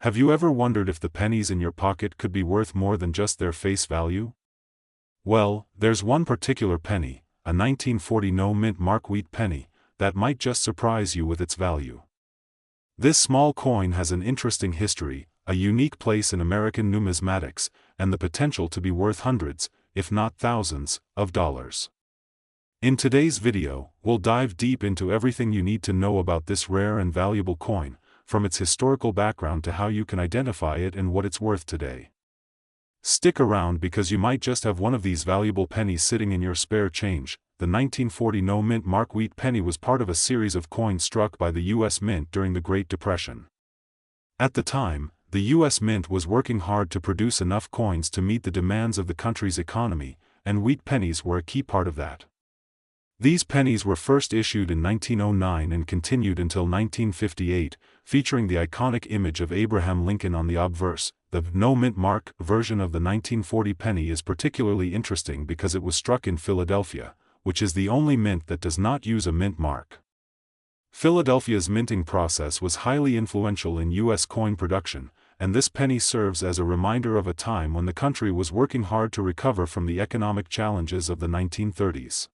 Have you ever wondered if the pennies in your pocket could be worth more than just their face value? Well, there's one particular penny, a 1940 no-mint mark wheat penny, that might just surprise you with its value. This small coin has an interesting history, a unique place in American numismatics, and the potential to be worth hundreds, if not thousands, of dollars. In today's video, we'll dive deep into everything you need to know about this rare and valuable coin, from its historical background to how you can identify it and what it's worth today. Stick around because you might just have one of these valuable pennies sitting in your spare change. The 1940 no-mint mark wheat penny was part of a series of coins struck by the U.S. Mint during the Great Depression. At the time, the U.S. Mint was working hard to produce enough coins to meet the demands of the country's economy, and wheat pennies were a key part of that. These pennies were first issued in 1909 and continued until 1958, featuring the iconic image of Abraham Lincoln on the obverse. The no-mint mark version of the 1940 penny is particularly interesting because it was struck in Philadelphia, which is the only mint that does not use a mint mark. Philadelphia's minting process was highly influential in U.S. coin production, and this penny serves as a reminder of a time when the country was working hard to recover from the economic challenges of the 1930s.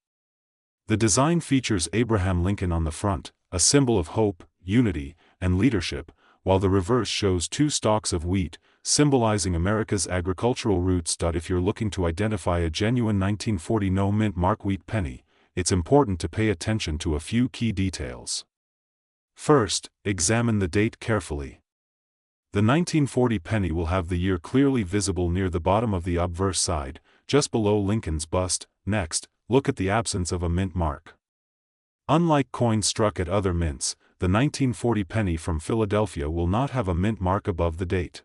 The design features Abraham Lincoln on the front, a symbol of hope, unity, and leadership, while the reverse shows two stalks of wheat, symbolizing America's agricultural roots. If you're looking to identify a genuine 1940 no-mint mark wheat penny, it's important to pay attention to a few key details. First, examine the date carefully. The 1940 penny will have the year clearly visible near the bottom of the obverse side, just below Lincoln's bust. Next, look at the absence of a mint mark. Unlike coins struck at other mints, the 1940 penny from Philadelphia will not have a mint mark above the date.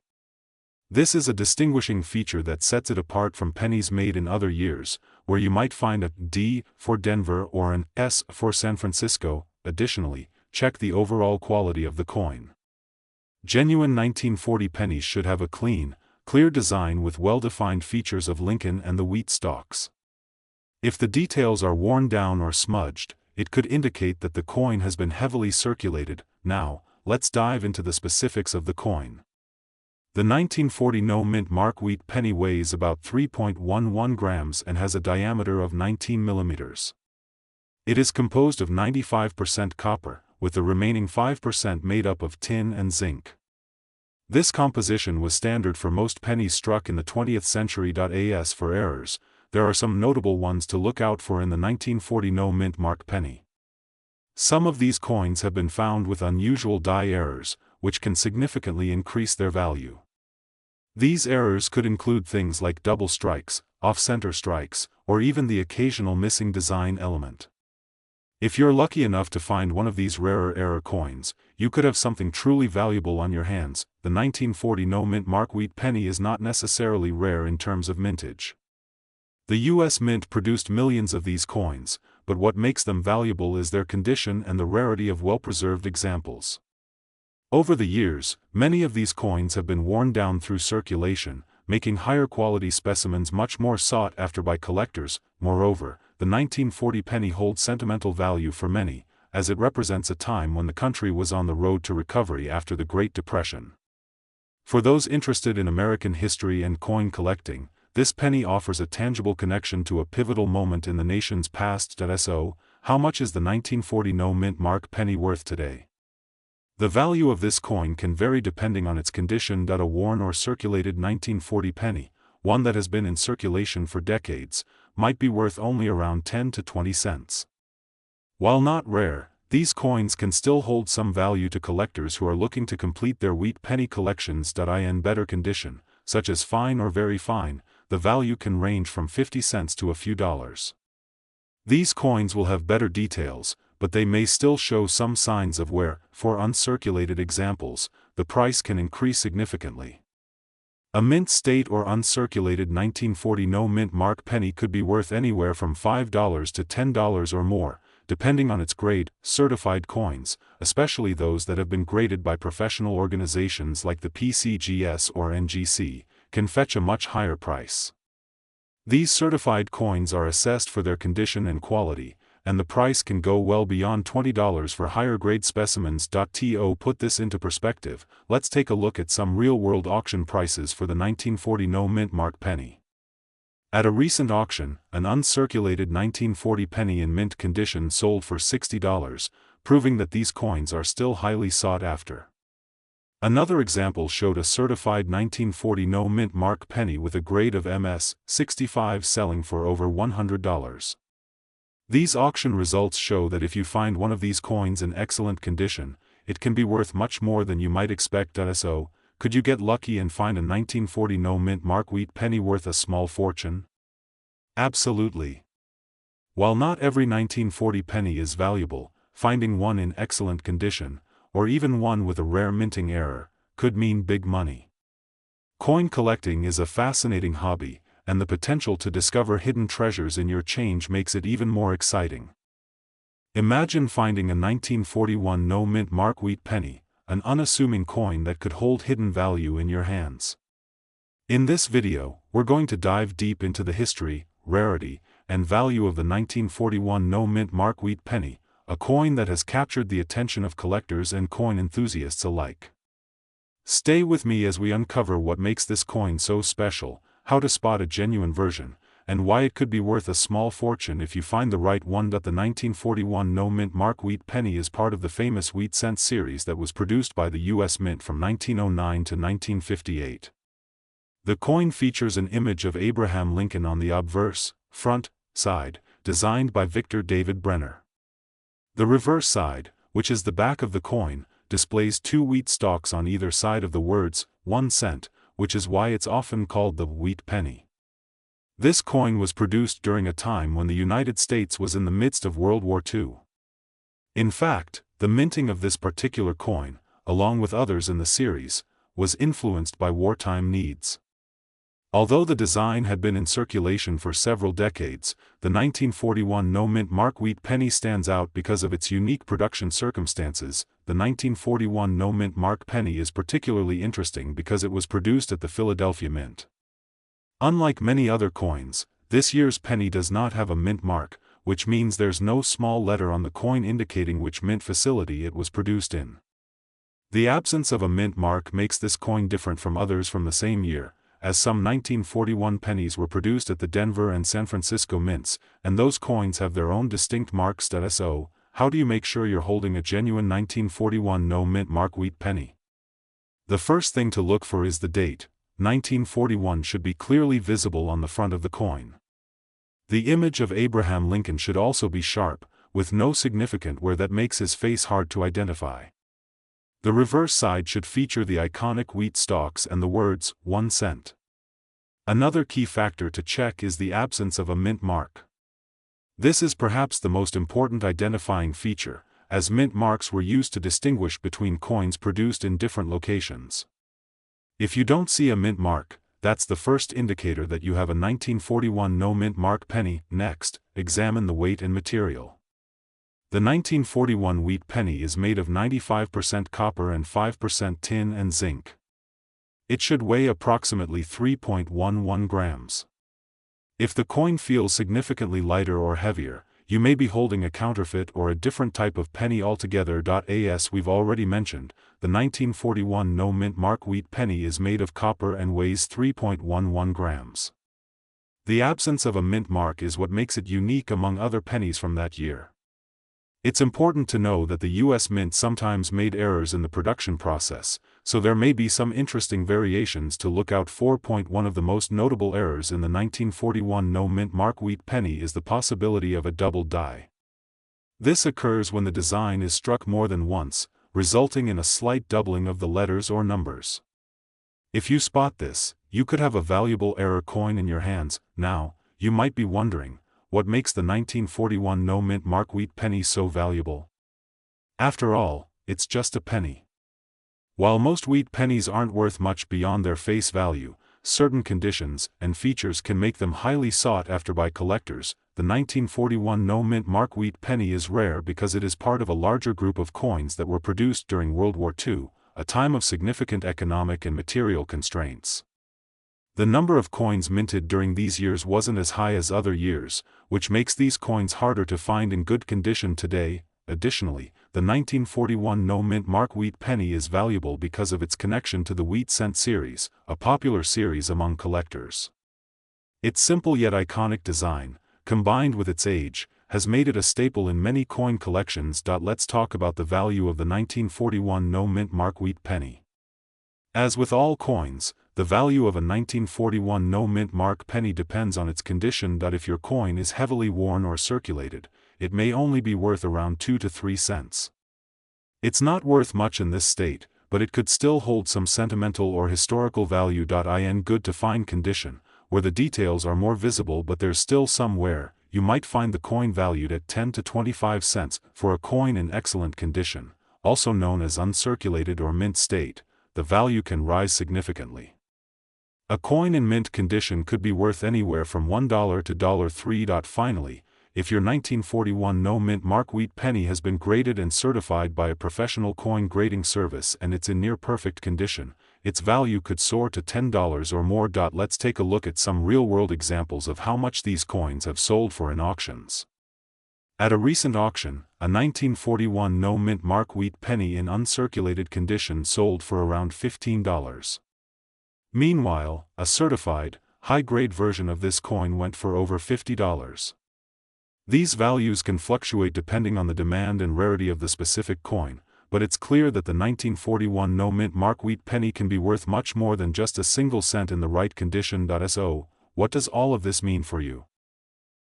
This is a distinguishing feature that sets it apart from pennies made in other years, where you might find a D for Denver or an S for San Francisco. Additionally, check the overall quality of the coin. Genuine 1940 pennies should have a clean, clear design with well-defined features of Lincoln and the wheat stalks. If the details are worn down or smudged, it could indicate that the coin has been heavily circulated. Now, let's dive into the specifics of the coin. The 1940 no-mint mark wheat penny weighs about 3.11 grams and has a diameter of 19 millimeters. It is composed of 95% copper, with the remaining 5% made up of tin and zinc. This composition was standard for most pennies struck in the 20th century. As for errors, there are some notable ones to look out for in the 1940 no-mint mark penny. Some of these coins have been found with unusual die errors, which can significantly increase their value. These errors could include things like double strikes, off-center strikes, or even the occasional missing design element. If you're lucky enough to find one of these rarer error coins, you could have something truly valuable on your hands. The 1940 no-mint mark wheat penny is not necessarily rare in terms of mintage. The U.S. Mint produced millions of these coins, but what makes them valuable is their condition and the rarity of well-preserved examples. Over the years, many of these coins have been worn down through circulation, making higher-quality specimens much more sought after by collectors. Moreover, the 1940 penny holds sentimental value for many, as it represents a time when the country was on the road to recovery after the Great Depression. For those interested in American history and coin collecting, this penny offers a tangible connection to a pivotal moment in the nation's past. So, how much is the 1940 no-mint mark penny worth today? The value of this coin can vary depending on its condition. A worn or circulated 1940 penny, one that has been in circulation for decades, might be worth only around 10 to 20 cents. While not rare, these coins can still hold some value to collectors who are looking to complete their wheat penny collections. In better condition, such as fine or very fine, the value can range from 50 cents to a few dollars. These coins will have better details, but they may still show some signs of wear. For uncirculated examples, the price can increase significantly. A mint state or uncirculated 1940 no-mint mark penny could be worth anywhere from $5 to $10 or more, depending on its grade. Certified coins, especially those that have been graded by professional organizations like the PCGS or NGC, can fetch a much higher price. These certified coins are assessed for their condition and quality, and the price can go well beyond $20 for higher-grade specimens. To put this into perspective, let's take a look at some real-world auction prices for the 1940 no-mint mark penny. At a recent auction, an uncirculated 1940 penny in mint condition sold for $60, proving that these coins are still highly sought after. Another example showed a certified 1940 no-mint mark penny with a grade of MS 65 selling for over $100. These auction results show that if you find one of these coins in excellent condition, it can be worth much more than you might expect. So, could you get lucky and find a 1940 no-mint mark wheat penny worth a small fortune? Absolutely. While not every 1940 penny is valuable, finding one in excellent condition, or even one with a rare minting error, could mean big money. Coin collecting is a fascinating hobby, and the potential to discover hidden treasures in your change makes it even more exciting. Imagine finding a 1941 no-mint mark wheat penny, an unassuming coin that could hold hidden value in your hands. In this video, we're going to dive deep into the history, rarity, and value of the 1941 no-mint mark wheat penny, a coin that has captured the attention of collectors and coin enthusiasts alike. Stay with me as we uncover what makes this coin so special, how to spot a genuine version, and why it could be worth a small fortune if you find the right one. The 1941 no-mint mark wheat penny is part of the famous wheat cent series that was produced by the U.S. Mint from 1909 to 1958. The coin features an image of Abraham Lincoln on the obverse, front, side, designed by Victor David Brenner. The reverse side, which is the back of the coin, displays two wheat stalks on either side of the words, 1 cent, which is why it's often called the wheat penny. This coin was produced during a time when the United States was in the midst of World War II. In fact, the minting of this particular coin, along with others in the series, was influenced by wartime needs. Although the design had been in circulation for several decades, the 1941 no-mint mark wheat penny stands out because of its unique production circumstances. The 1941 no-mint mark penny is particularly interesting because it was produced at the Philadelphia Mint. Unlike many other coins, this year's penny does not have a mint mark, which means there's no small letter on the coin indicating which mint facility it was produced in. The absence of a mint mark makes this coin different from others from the same year, as some 1941 pennies were produced at the Denver and San Francisco mints, and those coins have their own distinct marks. So, how do you make sure you're holding a genuine 1941 no-mint mark wheat penny? The first thing to look for is the date. 1941 should be clearly visible on the front of the coin. The image of Abraham Lincoln should also be sharp, with no significant where that makes his face hard to identify. The reverse side should feature the iconic wheat stalks and the words, 1 cent. Another key factor to check is the absence of a mint mark. This is perhaps the most important identifying feature, as mint marks were used to distinguish between coins produced in different locations. If you don't see a mint mark, that's the first indicator that you have a 1941 no-mint mark penny. Next, examine the weight and material. The 1941 wheat penny is made of 95% copper and 5% tin and zinc. It should weigh approximately 3.11 grams. If the coin feels significantly lighter or heavier, you may be holding a counterfeit or a different type of penny altogether. As we've already mentioned, the 1941 no-mint mark wheat penny is made of copper and weighs 3.11 grams. The absence of a mint mark is what makes it unique among other pennies from that year. It's important to know that the U.S. Mint sometimes made errors in the production process, so there may be some interesting variations to look out for. One of the most notable errors in the 1941 no-mint mark wheat penny is the possibility of a double die. This occurs when the design is struck more than once, resulting in a slight doubling of the letters or numbers. If you spot this, you could have a valuable error coin in your hands. Now, you might be wondering, what makes the 1941 no-mint mark wheat penny so valuable? After all, it's just a penny. While most wheat pennies aren't worth much beyond their face value, certain conditions and features can make them highly sought after by collectors. The 1941 no-mint mark wheat penny is rare because it is part of a larger group of coins that were produced during World War II, a time of significant economic and material constraints. The number of coins minted during these years wasn't as high as other years, which makes these coins harder to find in good condition today. Additionally, the 1941 no-mint mark wheat penny is valuable because of its connection to the wheat cent series, a popular series among collectors. Its simple yet iconic design, combined with its age, has made it a staple in many coin collections. Let's talk about the value of the 1941 no-mint mark wheat penny. As with all coins, the value of a 1941 no-mint mark penny depends on its condition. If your coin is heavily worn or circulated, it may only be worth around 2 to 3 cents. It's not worth much in this state, but it could still hold some sentimental or historical value. In good to fine condition, where the details are more visible but there's still some wear, you might find the coin valued at 10 to 25 cents. For a coin in excellent condition, also known as uncirculated or mint state, the value can rise significantly. A coin in mint condition could be worth anywhere from $1 to $3. Finally, if your 1941 no-mint mark wheat penny has been graded and certified by a professional coin grading service and it's in near perfect condition, its value could soar to $10 or more. Let's take a look at some real-world examples of how much these coins have sold for in auctions. At a recent auction, a 1941 no-mint mark wheat penny in uncirculated condition sold for around $15. Meanwhile, a certified, high-grade version of this coin went for over $50. These values can fluctuate depending on the demand and rarity of the specific coin, but it's clear that the 1941 no-mint mark wheat penny can be worth much more than just a single cent in the right condition. So, what does all of this mean for you?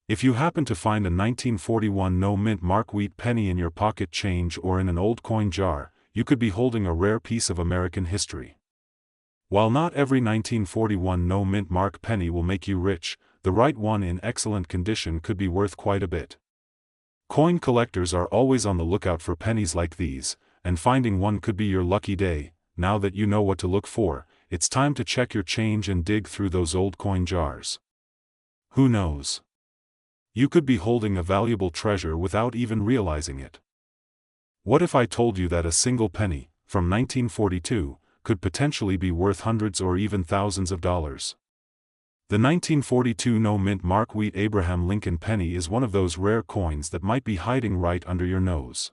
If you happen to find a 1941 no-mint mark wheat penny in your pocket change or in an old coin jar, you could be holding a rare piece of American history. While not every 1941 no-mint mark penny will make you rich, the right one in excellent condition could be worth quite a bit. Coin collectors are always on the lookout for pennies like these, and finding one could be your lucky day. Now that you know what to look for, it's time to check your change and dig through those old coin jars. Who knows? You could be holding a valuable treasure without even realizing it. What if I told you that a single penny, from 1942, could potentially be worth hundreds or even thousands of dollars? The 1942 no-mint mark wheat Abraham Lincoln penny is one of those rare coins that might be hiding right under your nose.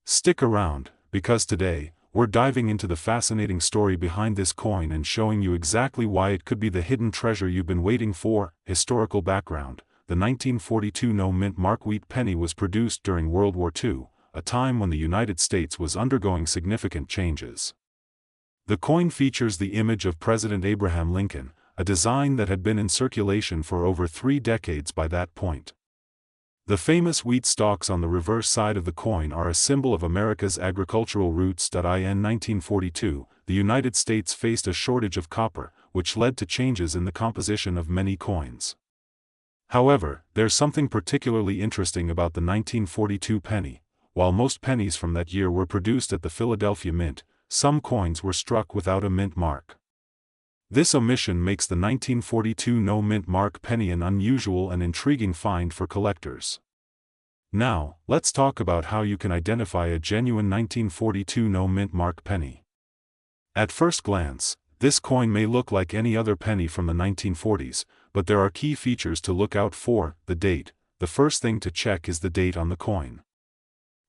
Stick around, because today, we're diving into the fascinating story behind this coin and showing you exactly why it could be the hidden treasure you've been waiting for. Historical background: the 1942 no-mint mark wheat penny was produced during World War II, a time when the United States was undergoing significant changes. The coin features the image of President Abraham Lincoln, a design that had been in circulation for over 3 decades by that point. The famous wheat stalks on the reverse side of the coin are a symbol of America's agricultural roots. In 1942, the United States faced a shortage of copper, which led to changes in the composition of many coins. However, there's something particularly interesting about the 1942 penny. While most pennies from that year were produced at the Philadelphia Mint, some coins were struck without a mint mark. This omission makes the 1942 no-mint mark penny an unusual and intriguing find for collectors. Now, let's talk about how you can identify a genuine 1942 no-mint mark penny. At first glance, this coin may look like any other penny from the 1940s, but there are key features to look out for. The date: the first thing to check is the date on the coin.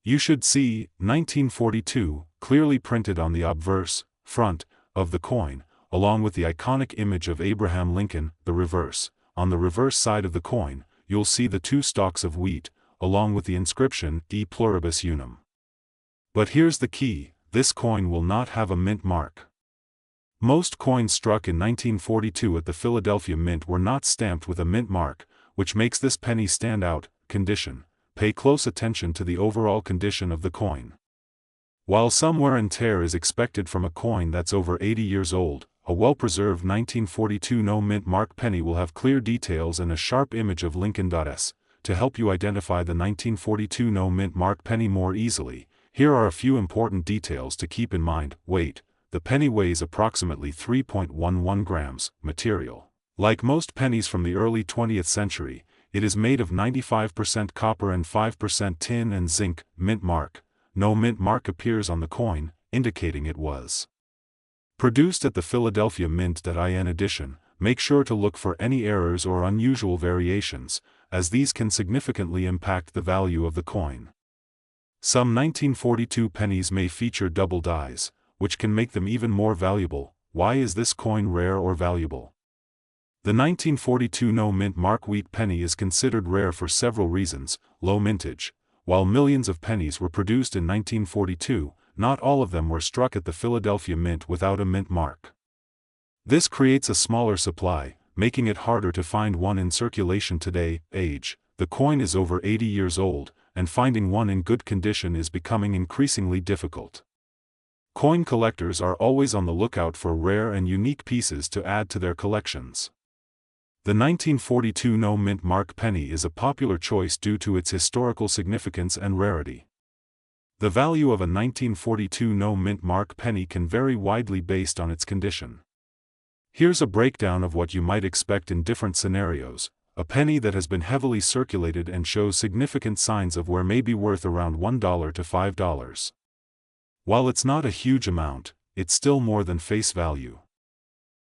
You should see 1942 clearly printed on the obverse, front, of the coin, along with the iconic image of Abraham Lincoln. The reverse: on the reverse side of the coin, you'll see the 2 stalks of wheat, along with the inscription E pluribus unum. But here's the key: this coin will not have a mint mark. Most coins struck in 1942 at the Philadelphia Mint were not stamped with a mint mark, which makes this penny stand out. Condition: pay close attention to the overall condition of the coin. While some wear and tear is expected from a coin that's over 80 years old, a well-preserved 1942 no-mint mark penny will have clear details and a sharp image of Lincoln.S. To help you identify the 1942 no-mint mark penny more easily, here are a few important details to keep in mind. Weight: the penny weighs approximately 3.11 grams. Material: like most pennies from the early 20th century, it is made of 95% copper and 5% tin and zinc. Mint mark: no mint mark appears on the coin, indicating it was produced at the Philadelphia Mint. In addition, make sure to look for any errors or unusual variations, as these can significantly impact the value of the coin. Some 1942 pennies may feature double dies, which can make them even more valuable. Why is this coin rare or valuable? The 1942 no-mint mark wheat penny is considered rare for several reasons. Low mintage. While millions of pennies were produced in 1942, not all of them were struck at the Philadelphia Mint without a mint mark. This creates a smaller supply, making it harder to find one in circulation today. Age. The coin is over 80 years old, and finding one in good condition is becoming increasingly difficult. Coin collectors are always on the lookout for rare and unique pieces to add to their collections. The 1942 no-mint mark penny is a popular choice due to its historical significance and rarity. The value of a 1942 no-mint mark penny can vary widely based on its condition. Here's a breakdown of what you might expect in different scenarios. A penny that has been heavily circulated and shows significant signs of wear may be worth around $1 to $5. While it's not a huge amount, it's still more than face value.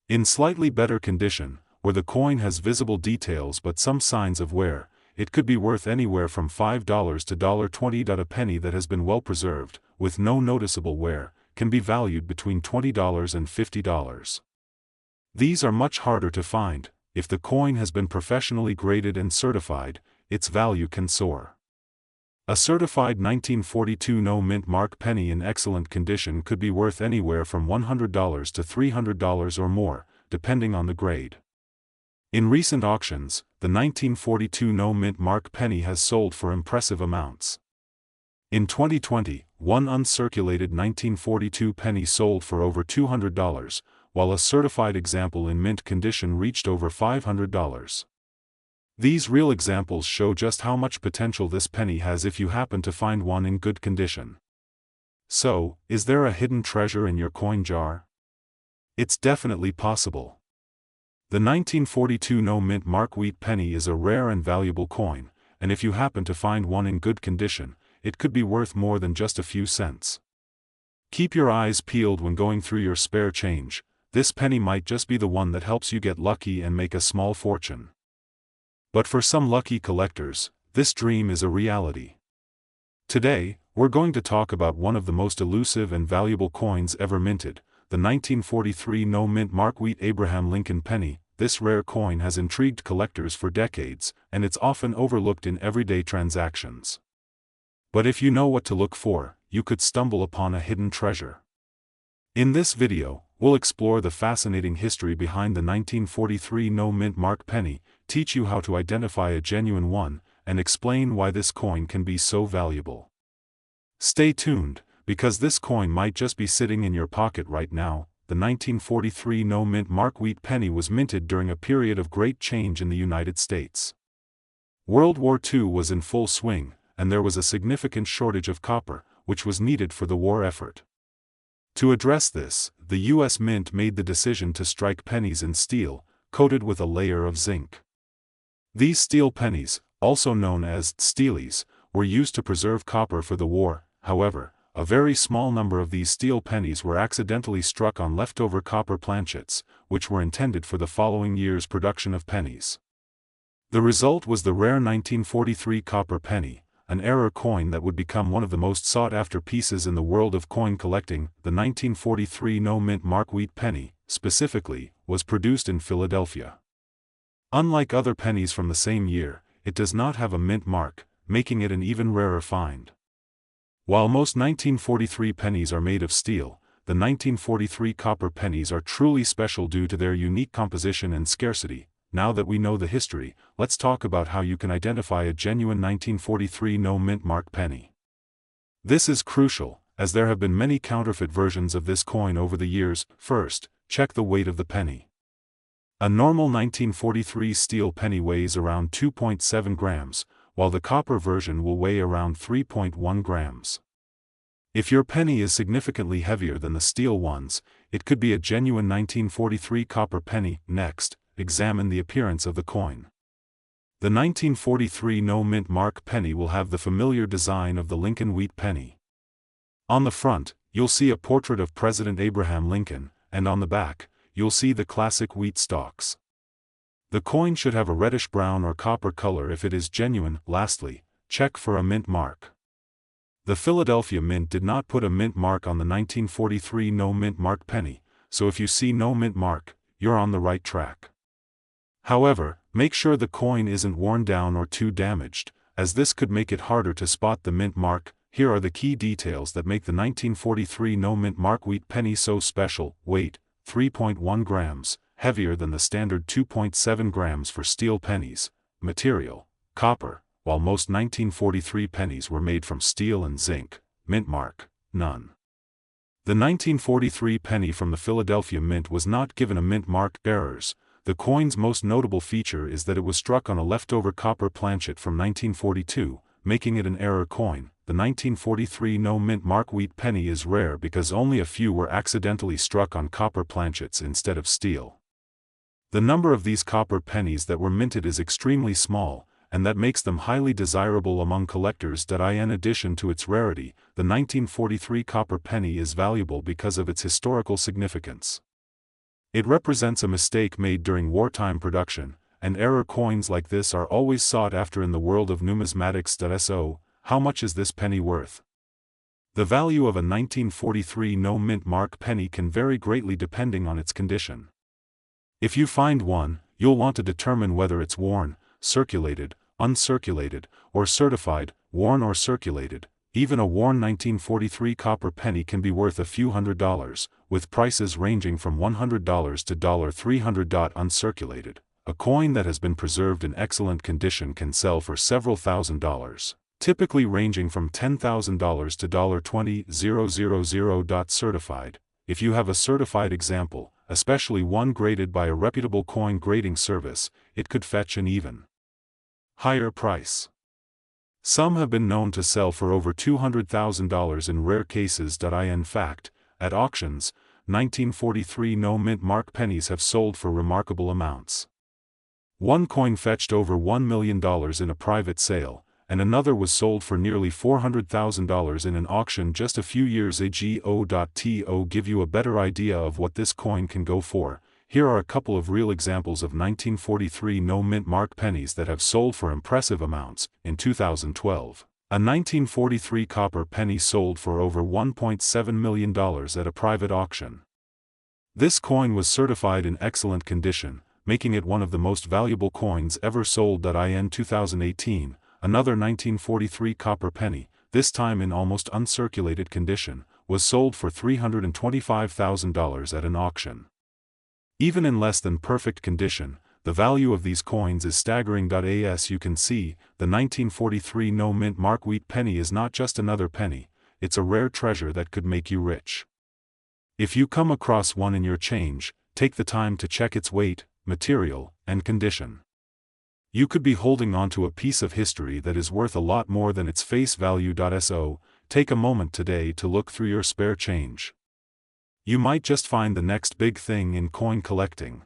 In slightly better condition, where the coin has visible details but some signs of wear, it could be worth anywhere from $5 to $20. A penny that has been well preserved, with no noticeable wear, can be valued between $20 and $50. These are much harder to find. If the coin has been professionally graded and certified, its value can soar. A certified 1942 no-mint mark penny in excellent condition could be worth anywhere from $100 to $300 or more, depending on the grade. In recent auctions, the 1942 no-mint mark penny has sold for impressive amounts. In 2020, one uncirculated 1942 penny sold for over $200, while a certified example in mint condition reached over $500. These real examples show just how much potential this penny has if you happen to find one in good condition. So, is there a hidden treasure in your coin jar? It's definitely possible. The 1942 no-mint mark wheat penny is a rare and valuable coin, and if you happen to find one in good condition, it could be worth more than just a few cents. Keep your eyes peeled when going through your spare change. This penny might just be the one that helps you get lucky and make a small fortune. But for some lucky collectors, this dream is a reality. Today, we're going to talk about one of the most elusive and valuable coins ever minted, the 1943 no-mint mark wheat Abraham Lincoln penny. This rare coin has intrigued collectors for decades, and it's often overlooked in everyday transactions. But if you know what to look for, you could stumble upon a hidden treasure. In this video, we'll explore the fascinating history behind the 1943 no-mint mark penny, teach you how to identify a genuine one, and explain why this coin can be so valuable. Stay tuned, because this coin might just be sitting in your pocket right now. The 1943 no-mint mark wheat penny was minted during a period of great change in the United States. World War II was in full swing, and there was a significant shortage of copper, which was needed for the war effort. To address this, the U.S. Mint made the decision to strike pennies in steel, coated with a layer of zinc. These steel pennies, also known as steelies, were used to preserve copper for the war. However, a very small number of these steel pennies were accidentally struck on leftover copper planchets, which were intended for the following year's production of pennies. The result was the rare 1943 copper penny, an error coin that would become one of the most sought-after pieces in the world of coin collecting. The 1943 no-mint mark wheat penny, specifically, was produced in Philadelphia. Unlike other pennies from the same year, it does not have a mint mark, making it an even rarer find. While most 1943 pennies are made of steel, the 1943 copper pennies are truly special due to their unique composition and scarcity. Now that we know the history, let's talk about how you can identify a genuine 1943 no-mint mark penny. This is crucial, as there have been many counterfeit versions of this coin over the years. First, check the weight of the penny. A normal 1943 steel penny weighs around 2.7 grams, while the copper version will weigh around 3.1 grams. If your penny is significantly heavier than the steel ones, it could be a genuine 1943 copper penny. Next, examine the appearance of the coin. The 1943 no-mint mark penny will have the familiar design of the Lincoln wheat penny. On the front, you'll see a portrait of President Abraham Lincoln, and on the back, you'll see the classic wheat stalks. The coin should have a reddish-brown or copper color if it is genuine. Lastly, check for a mint mark. The Philadelphia Mint did not put a mint mark on the 1943 no mint mark penny, so if you see no mint mark, you're on the right track. However, make sure the coin isn't worn down or too damaged, as this could make it harder to spot the mint mark. Here are the key details that make the 1943 no mint mark wheat penny so special. Weight, 3.1 grams, heavier than the standard 2.7 grams for steel pennies. Material, copper, while most 1943 pennies were made from steel and zinc. Mint mark, none. The 1943 penny from the Philadelphia Mint was not given a mint mark. Errors. The coin's most notable feature is that it was struck on a leftover copper planchet from 1942, making it an error coin. The 1943 no mint mark wheat penny is rare because only a few were accidentally struck on copper planchets instead of steel. The number of these copper pennies that were minted is extremely small, and that makes them highly desirable among collectors. In addition to its rarity, the 1943 copper penny is valuable because of its historical significance. It represents a mistake made during wartime production, and error coins like this are always sought after in the world of numismatics. So, how much is this penny worth? The value of a 1943 no mint mark penny can vary greatly depending on its condition. If you find one, you'll want to determine whether it's worn, circulated, uncirculated, or certified. Worn or circulated. Even a worn 1943 copper penny can be worth a few $100s, with prices ranging from $100 to $300. Uncirculated. A coin that has been preserved in excellent condition can sell for several $1,000s, typically ranging from $10,000 to $20,000. Certified. If you have a certified example, especially one graded by a reputable coin grading service, it could fetch an even higher price. Some have been known to sell for over $200,000 in rare cases. In fact, at auctions, 1943 no mint mark pennies have sold for remarkable amounts. One coin fetched over $1 million in a private sale, and another was sold for nearly $400,000 in an auction just a few years ago. To give you a better idea of what this coin can go for, here are a couple of real examples of 1943 no mint mark pennies that have sold for impressive amounts. In 2012, a 1943 copper penny sold for over $1.7 million at a private auction. This coin was certified in excellent condition, making it one of the most valuable coins ever sold. In 2018, another 1943 copper penny, this time in almost uncirculated condition, was sold for $325,000 at an auction. Even in less than perfect condition, the value of these coins is staggering. As you can see, the 1943 no mint mark wheat penny is not just another penny, it's a rare treasure that could make you rich. If you come across one in your change, take the time to check its weight, material, and condition. You could be holding on to a piece of history that is worth a lot more than its face value. So, take a moment today to look through your spare change. You might just find the next big thing in coin collecting.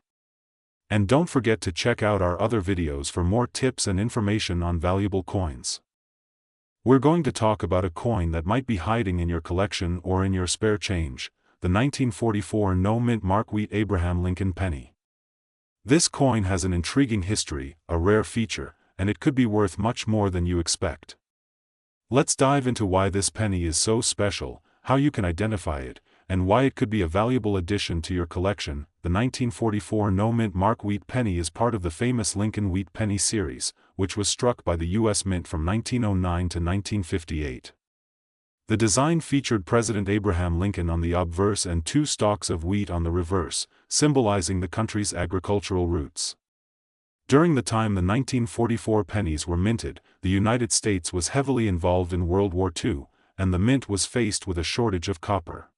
And don't forget to check out our other videos for more tips and information on valuable coins. We're going to talk about a coin that might be hiding in your collection or in your spare change, the 1944 no mint mark wheat Abraham Lincoln penny. This coin has an intriguing history, a rare feature, and it could be worth much more than you expect. Let's dive into why this penny is so special, how you can identify it, and why it could be a valuable addition to your collection. The 1944 no mint mark wheat penny is part of the famous Lincoln Wheat Penny series, which was struck by the U.S. Mint from 1909 to 1958. The design featured President Abraham Lincoln on the obverse and two stalks of wheat on the reverse, symbolizing the country's agricultural roots. During the time the 1944 pennies were minted, the United States was heavily involved in World War II, and the mint was faced with a shortage of copper.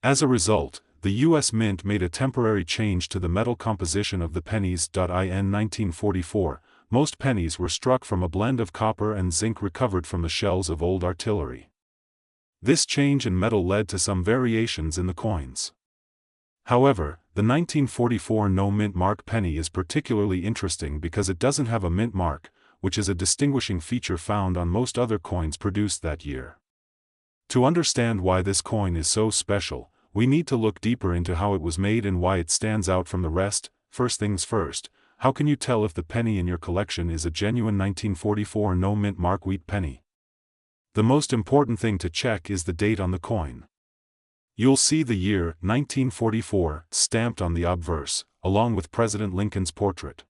As a result, the U.S. Mint made a temporary change to the metal composition of the pennies. In 1944, most pennies were struck from a blend of copper and zinc recovered from the shells of old artillery. This change in metal led to some variations in the coins. However, the 1944 no mint mark penny is particularly interesting because it doesn't have a mint mark, which is a distinguishing feature found on most other coins produced that year. To understand why this coin is so special, we need to look deeper into how it was made and why it stands out from the rest. First things first, how can you tell if the penny in your collection is a genuine 1944 no-mint mark wheat penny? The most important thing to check is the date on the coin. You'll see the year 1944 stamped on the obverse, along with President Lincoln's portrait.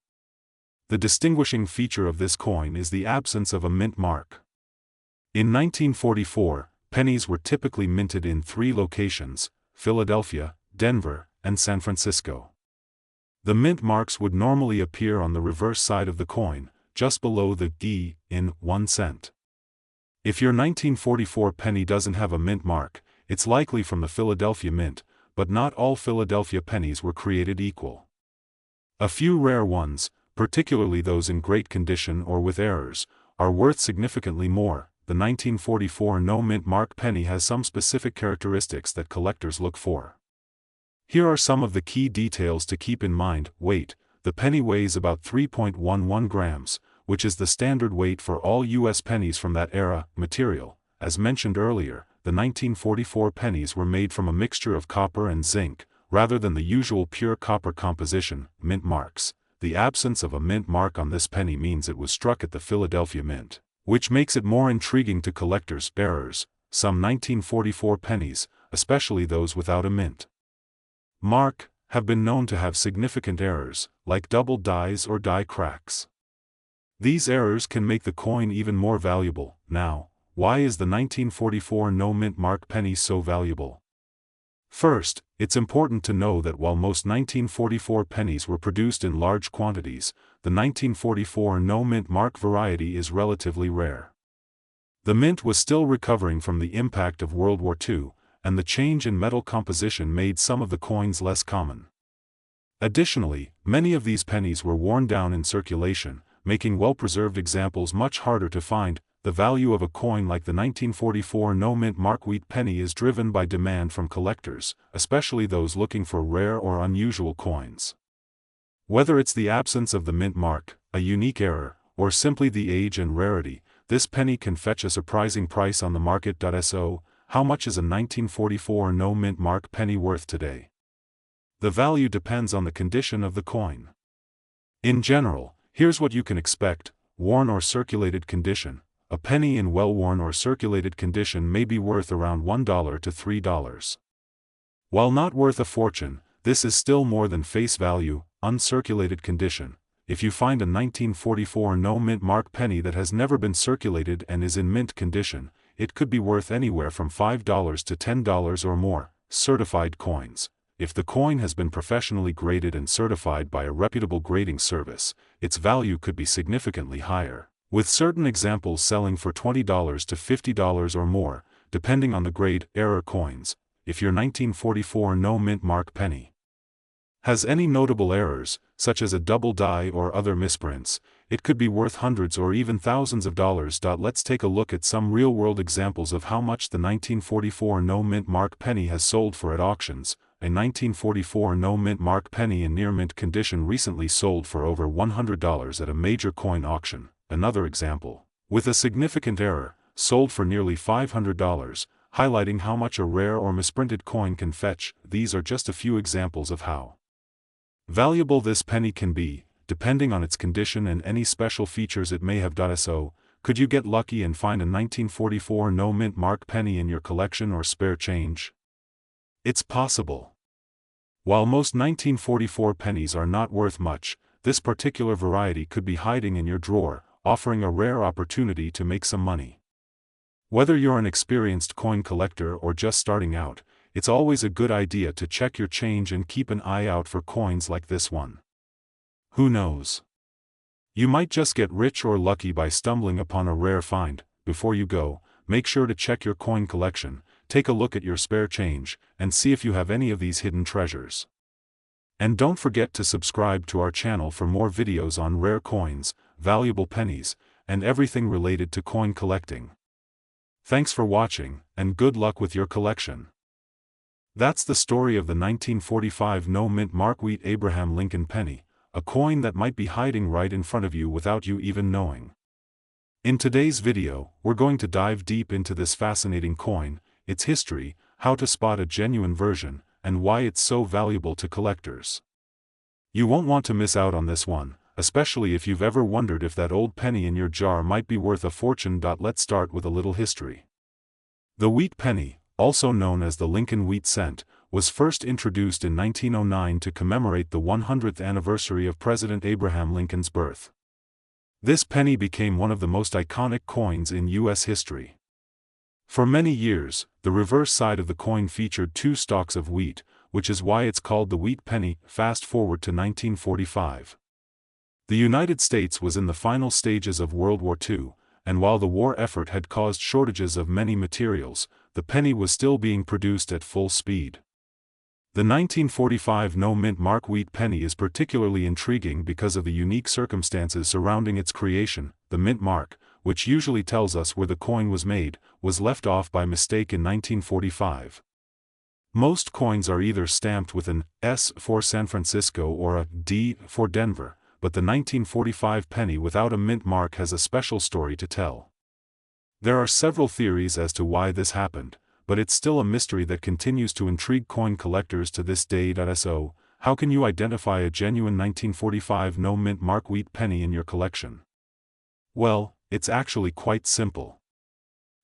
The distinguishing feature of this coin is the absence of a mint mark. In 1944, pennies were typically minted in 3 locations: Philadelphia, Denver, and San Francisco. The mint marks would normally appear on the reverse side of the coin, just below the D in 1 cent. If your 1944 penny doesn't have a mint mark, it's likely from the Philadelphia Mint, but not all Philadelphia pennies were created equal. A few rare ones, particularly those in great condition or with errors, are worth significantly more. The 1944 no-mint mark penny has some specific characteristics that collectors look for. Here are some of the key details to keep in mind. Weight: the penny weighs about 3.11 grams, which is the standard weight for all U.S. pennies from that era. Material: as mentioned earlier, the 1944 pennies were made from a mixture of copper and zinc, rather than the usual pure copper composition. Mint marks: the absence of a mint mark on this penny means it was struck at the Philadelphia Mint, which makes it more intriguing to collectors. Errors: some 1944 pennies, especially those without a mint mark, have been known to have significant errors, like double dies or die cracks. These errors can make the coin even more valuable. Now, why is the 1944 no-mint mark penny so valuable? First, it's important to know that while most 1944 pennies were produced in large quantities, the 1944 no-mint mark variety is relatively rare. The mint was still recovering from the impact of World War II, and the change in metal composition made some of the coins less common. Additionally, many of these pennies were worn down in circulation, making well-preserved examples much harder to find. The value of a coin like the 1944 no-mint mark wheat penny is driven by demand from collectors, especially those looking for rare or unusual coins. Whether it's the absence of the mint mark, a unique error, or simply the age and rarity, this penny can fetch a surprising price on the market. So, how much is a 1944 no-mint mark penny worth today? The value depends on the condition of the coin. In general, here's what you can expect: worn or circulated condition. A penny in well-worn or circulated condition may be worth around $1 to $3. While not worth a fortune, this is still more than face value. Uncirculated condition: if you find a 1944 no-mint mark penny that has never been circulated and is in mint condition, it could be worth anywhere from $5 to $10 or more. Certified coins: if the coin has been professionally graded and certified by a reputable grading service, its value could be significantly higher, with certain examples selling for $20 to $50 or more, depending on the grade. Error coins: if your 1944 no-mint mark penny has any notable errors, such as a double die or other misprints, it could be worth hundreds or even thousands of dollars. Let's take a look at some real-world examples of how much the 1944 no-mint mark penny has sold for at auctions. A 1944 no-mint mark penny in near-mint condition recently sold for over $100 at a major coin auction. Another example, with a significant error, sold for nearly $500, highlighting how much a rare or misprinted coin can fetch. These are just a few examples of how valuable this penny can be, depending on its condition and any special features it may have. So, could you get lucky and find a 1944 no-mint mark penny in your collection or spare change? It's possible. While most 1944 pennies are not worth much, this particular variety could be hiding in your drawer, offering a rare opportunity to make some money. Whether you're an experienced coin collector or just starting out, it's always a good idea to check your change and keep an eye out for coins like this one. Who knows? You might just get rich or lucky by stumbling upon a rare find. Before you go, make sure to check your coin collection, take a look at your spare change, and see if you have any of these hidden treasures. And don't forget to subscribe to our channel for more videos on rare coins, valuable pennies, and everything related to coin collecting. Thanks for watching, and good luck with your collection. That's the story of the 1945 no-mint mark wheat Abraham Lincoln penny, a coin that might be hiding right in front of you without you even knowing. In today's video, we're going to dive deep into this fascinating coin, its history, how to spot a genuine version, and why it's so valuable to collectors. You won't want to miss out on this one. especially if you've ever wondered if that old penny in your jar might be worth a fortune. Let's start with a little history. The wheat penny, also known as the Lincoln wheat cent, was first introduced in 1909 to commemorate the 100th anniversary of President Abraham Lincoln's birth. This penny became one of the most iconic coins in U.S. history. For many years, the reverse side of the coin featured two stalks of wheat, which is why it's called the wheat penny. Fast forward to 1945. The United States was in the final stages of World War II, and while the war effort had caused shortages of many materials, the penny was still being produced at full speed. The 1945 no-mint mark wheat penny is particularly intriguing because of the unique circumstances surrounding its creation. The mint mark, which usually tells us where the coin was made, was left off by mistake in 1945. Most coins are either stamped with an S for San Francisco or a D for Denver, but the 1945 penny without a mint mark has a special story to tell. There are several theories as to why this happened, but it's still a mystery that continues to intrigue coin collectors to this day. So, how can you identify a genuine 1945 no-mint mark wheat penny in your collection? Well, it's actually quite simple.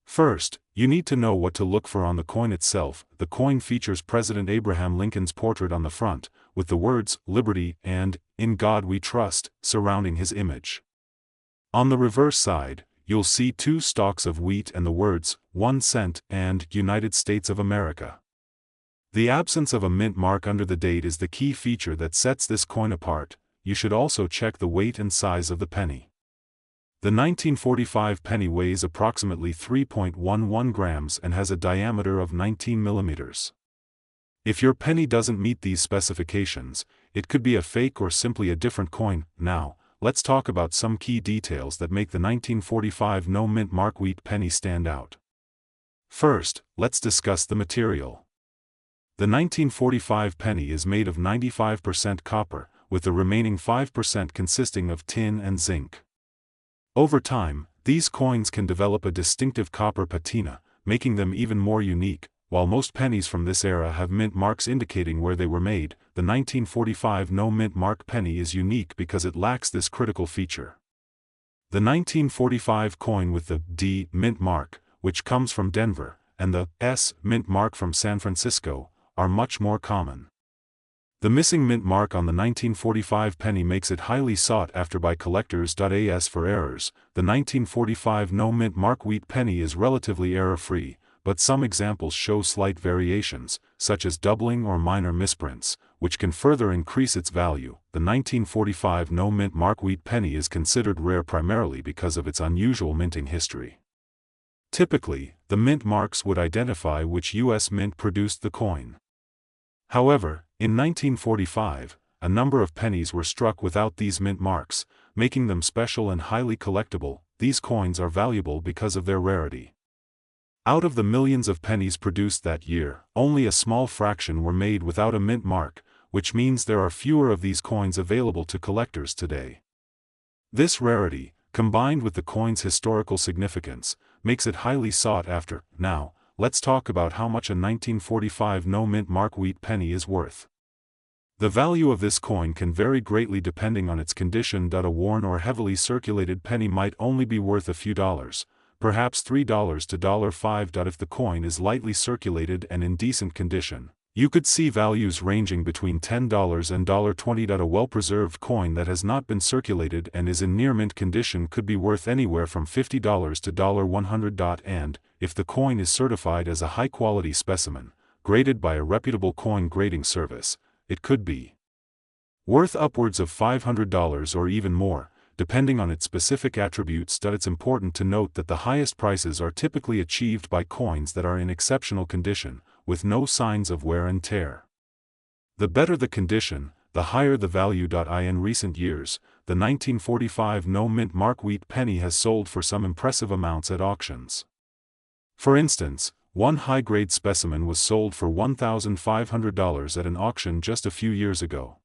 First, you need to know what to look for on the coin itself. The coin features President Abraham Lincoln's portrait on the front, with the words, "Liberty" and "In God We Trust," surrounding his image. On the reverse side, you'll see two stalks of wheat and the words, "1 cent" and "United States of America." The absence of a mint mark under the date is the key feature that sets this coin apart. You should also check the weight and size of the penny. The 1945 penny weighs approximately 3.11 grams and has a diameter of 19 millimeters. If your penny doesn't meet these specifications, it could be a fake or simply a different coin. Now, let's talk about some key details that make the 1945 no-mint mark wheat penny stand out. First, let's discuss the material. The 1945 penny is made of 95% copper, with the remaining 5% consisting of tin and zinc. Over time, these coins can develop a distinctive copper patina, making them even more unique. While most pennies from this era have mint marks indicating where they were made, the 1945 no-mint mark penny is unique because it lacks this critical feature. The 1945 coin with the D mint mark, which comes from Denver, and the S mint mark from San Francisco, are much more common. The missing mint mark on the 1945 penny makes it highly sought after by collectors. As for errors, the 1945 no-mint mark wheat penny is relatively error-free, but some examples show slight variations, such as doubling or minor misprints, which can further increase its value. The 1945 no-mint mark wheat penny is considered rare primarily because of its unusual minting history. Typically, the mint marks would identify which U.S. mint produced the coin. However, in 1945, a number of pennies were struck without these mint marks, making them special and highly collectible. These coins are valuable because of their rarity. Out of the millions of pennies produced that year, only a small fraction were made without a mint mark, which means there are fewer of these coins available to collectors today. This rarity, combined with the coin's historical significance, makes it highly sought after. Now, let's talk about how much a 1945 no-mint mark wheat penny is worth. The value of this coin can vary greatly depending on its condition. A worn or heavily circulated penny might only be worth a few dollars, perhaps $3 to $5. If the coin is lightly circulated and in decent condition, you could see values ranging between $10 and $20. A well-preserved coin that has not been circulated and is in near-mint condition could be worth anywhere from $50 to $100. And, if the coin is certified as a high-quality specimen, graded by a reputable coin grading service, it could be worth upwards of $500 or even more, depending on its specific attributes. It's important to note that the highest prices are typically achieved by coins that are in exceptional condition, with no signs of wear and tear. The better the condition, the higher the value. In recent years, the 1945 no-mint mark wheat penny has sold for some impressive amounts at auctions. For instance, one high-grade specimen was sold for $1,500 at an auction just a few years ago.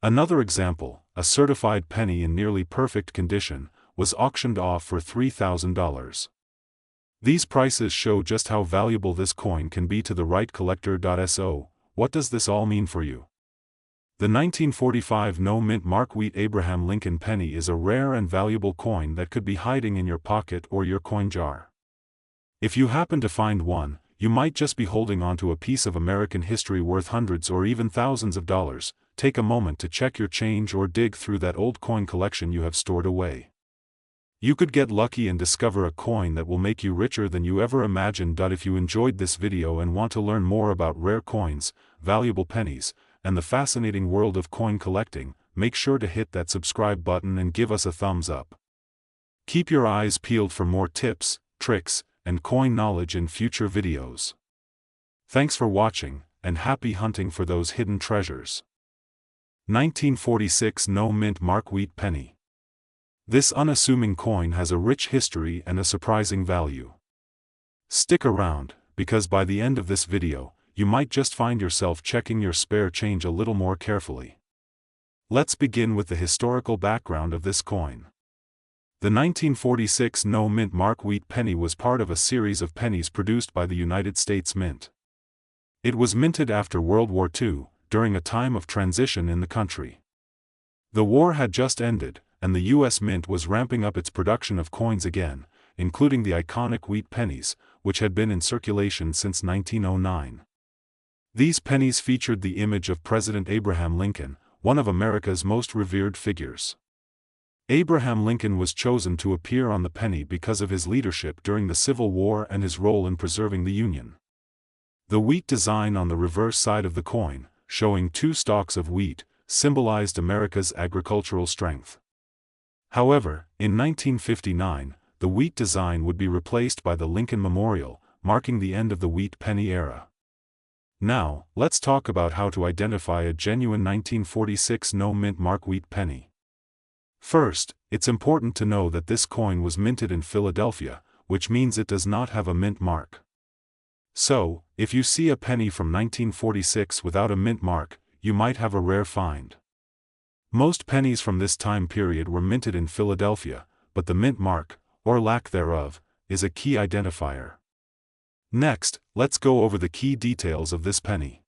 Another example, a certified penny in nearly perfect condition, was auctioned off for $3,000. These prices show just how valuable this coin can be to the right collector. So, what does this all mean for you? The 1945 no-mint Mark Wheat Abraham Lincoln penny is a rare and valuable coin that could be hiding in your pocket or your coin jar. If you happen to find one, you might just be holding onto a piece of American history worth hundreds or even thousands of dollars. Take a moment to check your change or dig through that old coin collection you have stored away. You could get lucky and discover a coin that will make you richer than you ever imagined. If you enjoyed this video and want to learn more about rare coins, valuable pennies, and the fascinating world of coin collecting, make sure to hit that subscribe button and give us a thumbs up. Keep your eyes peeled for more tips, tricks, and coin knowledge in future videos. Thanks for watching, and happy hunting for those hidden treasures. 1946 no-mint Mark Wheat penny. This unassuming coin has a rich history and a surprising value. Stick around, because by the end of this video, you might just find yourself checking your spare change a little more carefully. Let's begin with the historical background of this coin. The 1946 no-mint Mark Wheat penny was part of a series of pennies produced by the United States Mint. It was minted after World War II, during a time of transition in the country. The war had just ended, and the U.S. Mint was ramping up its production of coins again, including the iconic wheat pennies, which had been in circulation since 1909. These pennies featured the image of President Abraham Lincoln, one of America's most revered figures. Abraham Lincoln was chosen to appear on the penny because of his leadership during the Civil War and his role in preserving the Union. The wheat design on the reverse side of the coin, showing two stalks of wheat, symbolized America's agricultural strength. However, in 1959, the wheat design would be replaced by the Lincoln Memorial, marking the end of the wheat penny era. Now, let's talk about how to identify a genuine 1946 no-mint Mark Wheat penny. First, it's important to know that this coin was minted in Philadelphia, which means it does not have a mint mark. So, if you see a penny from 1946 without a mint mark, you might have a rare find. Most pennies from this time period were minted in Philadelphia, but the mint mark, or lack thereof, is a key identifier. Next, let's go over the key details of this penny.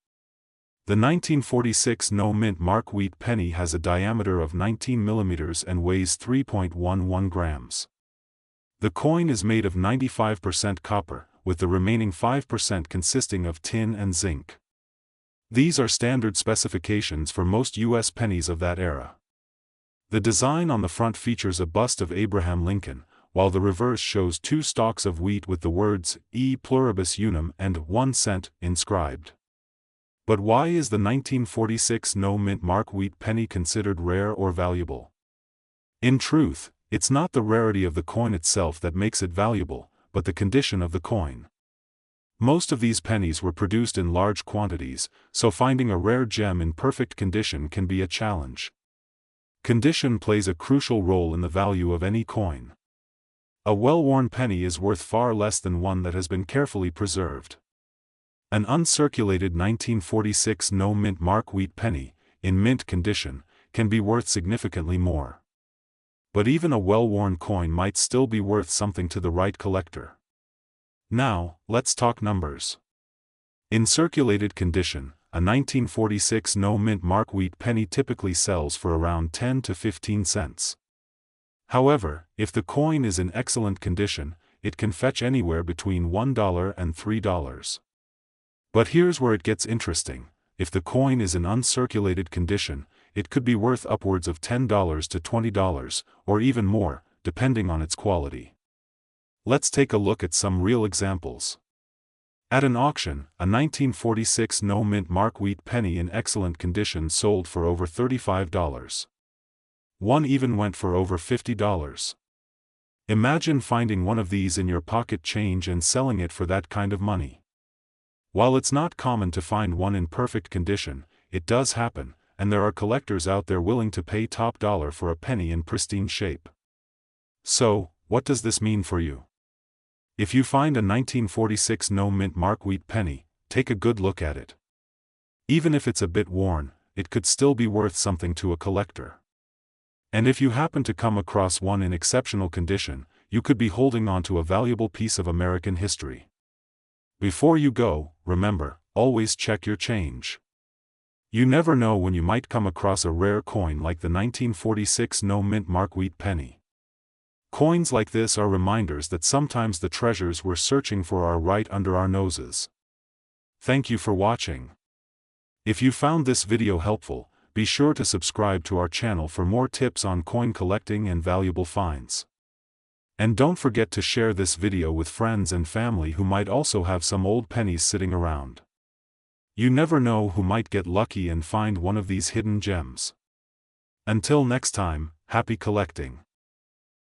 The 1946 no-mint Mark Wheat penny has a diameter of 19 millimeters and weighs 3.11 grams. The coin is made of 95% copper, with the remaining 5% consisting of tin and zinc. These are standard specifications for most U.S. pennies of that era. The design on the front features a bust of Abraham Lincoln, while the reverse shows two stalks of wheat with the words E pluribus unum and 1 cent inscribed. But why is the 1946 no-mint Mark Wheat penny considered rare or valuable? In truth, it's not the rarity of the coin itself that makes it valuable, but the condition of the coin. Most of these pennies were produced in large quantities, so finding a rare gem in perfect condition can be a challenge. Condition plays a crucial role in the value of any coin. A well-worn penny is worth far less than one that has been carefully preserved. An uncirculated 1946 no-mint Mark Wheat penny, in mint condition, can be worth significantly more. But even a well-worn coin might still be worth something to the right collector. Now, let's talk numbers. In circulated condition, a 1946 no-mint Mark Wheat penny typically sells for around 10 to 15 cents. However, if the coin is in excellent condition, it can fetch anywhere between $1 and $3. But here's where it gets interesting. If the coin is in uncirculated condition, it could be worth upwards of $10 to $20, or even more, depending on its quality. Let's take a look at some real examples. At an auction, a 1946 no-mint Mark Wheat penny in excellent condition sold for over $35. One even went for over $50. Imagine finding one of these in your pocket change and selling it for that kind of money. While it's not common to find one in perfect condition, it does happen, and there are collectors out there willing to pay top dollar for a penny in pristine shape. So, what does this mean for you? If you find a 1946 no-mint Mark Wheat penny, take a good look at it. Even if it's a bit worn, it could still be worth something to a collector. And if you happen to come across one in exceptional condition, you could be holding on to a valuable piece of American history. Before you go, remember, always check your change. You never know when you might come across a rare coin like the 1946 no-mint mark wheat penny. Coins like this are reminders that sometimes the treasures we're searching for are right under our noses. Thank you for watching. If you found this video helpful, be sure to subscribe to our channel for more tips on coin collecting and valuable finds. And don't forget to share this video with friends and family who might also have some old pennies sitting around. You never know who might get lucky and find one of these hidden gems. Until next time, happy collecting.